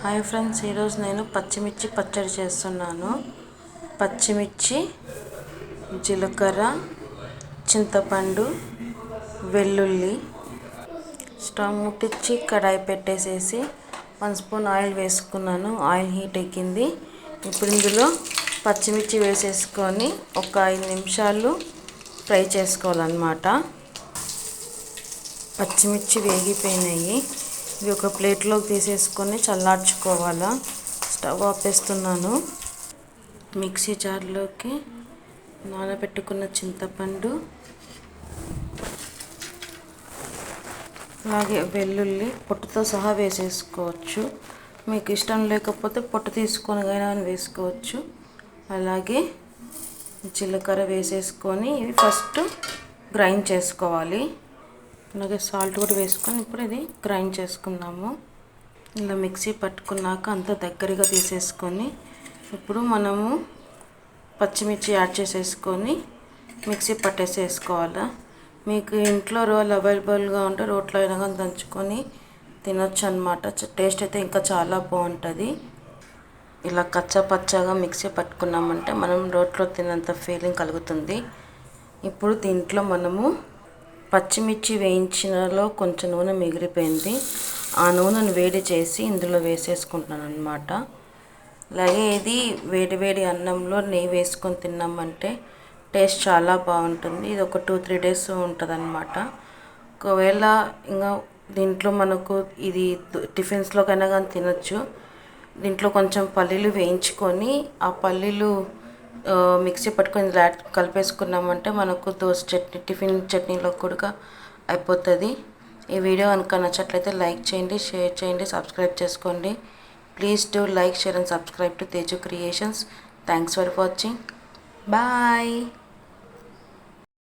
Hi friends, ఈరోజు నేను పచ్చిమిర్చి పచ్చడి చేస్తున్నాను. పచ్చిమిర్చి, జీలకర్ర, చింతపండు, వెల్లుల్లి. స్టవ్ ముట్టించి కడాయి పెట్టేసేసి 1 స్పూన్ ఆయిల్ వేసుకున్నాను. ఆయిల్ హీట్ ఎక్కింది. ఇప్పుడు ఇందులో పచ్చిమిర్చి వేసేసుకొని ఒక 5 నిమిషాలు ఫ్రై చేసుకోవాలన్నమాట. పచ్చిమిర్చి వేగిపోయినాయి. ఇవి ఒక ప్లేట్లోకి తీసేసుకొని చల్లార్చుకోవాలా. స్టవ్ ఆపేస్తున్నాను. మిక్సీ జార్లోకి నానబెట్టుకున్న చింతపండు, అలాగే వెల్లుల్లి పొట్టుతో సహా వేసేసుకోవచ్చు. మీకు ఇష్టం లేకపోతే పొట్టు తీసుకొని అయినా వేసుకోవచ్చు. అలాగే జీలకర్ర వేసేసుకొని ఇవి ఫస్ట్ గ్రైండ్ చేసుకోవాలి. అలాగే సాల్ట్ కూడా వేసుకొని ఇప్పుడు ఇది గ్రైండ్ చేసుకుందాము. ఇలా మిక్సీ పట్టుకున్నాక అంతా దగ్గరగా తీసేసుకొని ఇప్పుడు మనము పచ్చిమిర్చి యాడ్ చేసేసుకొని మిక్సీ పట్టేసేసుకోవాలా. మీకు ఇంట్లో రోలు అవైలబుల్గా ఉంటే రోట్లో అయినా కానీ దంచుకొని తినొచ్చు అన్నమాట. టేస్ట్ అయితే ఇంకా చాలా బాగుంటుంది. ఇలా కచ్చా పచ్చగా మిక్సీ పట్టుకున్నామంటే మనం రోట్లో తిన్నంత ఫీలింగ్ కలుగుతుంది. ఇప్పుడు దీంట్లో మనము పచ్చిమిర్చి వేయించినలో కొంచెం నూనె మిగిలిపోయింది. ఆ నూనెను వేడి చేసి ఇందులో వేసేసుకుంటున్నాను అన్నమాట. అలాగే ఇది వేడి అన్నంలో నెయ్యి వేసుకొని తిన్నామంటే టేస్ట్ చాలా బాగుంటుంది. ఇది ఒక 2-3 డేస్ ఉంటుంది అన్నమాట. ఒకవేళ ఇంకా దీంట్లో మనకు ఇది టిఫిన్స్లోకైనా కానీ తినచ్చు. దీంట్లో కొంచెం పల్లీలు వేయించుకొని ఆ పల్లీలు మిక్సీ పట్టుకొని కలిపేసుకున్నామంటే మనకు దోశ చట్నీ, టిఫిన్ చట్నీలో కూడా అయిపోతుంది. ఈ వీడియో కనుక నచ్చట్లయితే లైక్ చేయండి, షేర్ చేయండి, సబ్స్క్రైబ్ చేసుకోండి. Please do like, share and subscribe to Teju creations. Thanks for watching. Bye.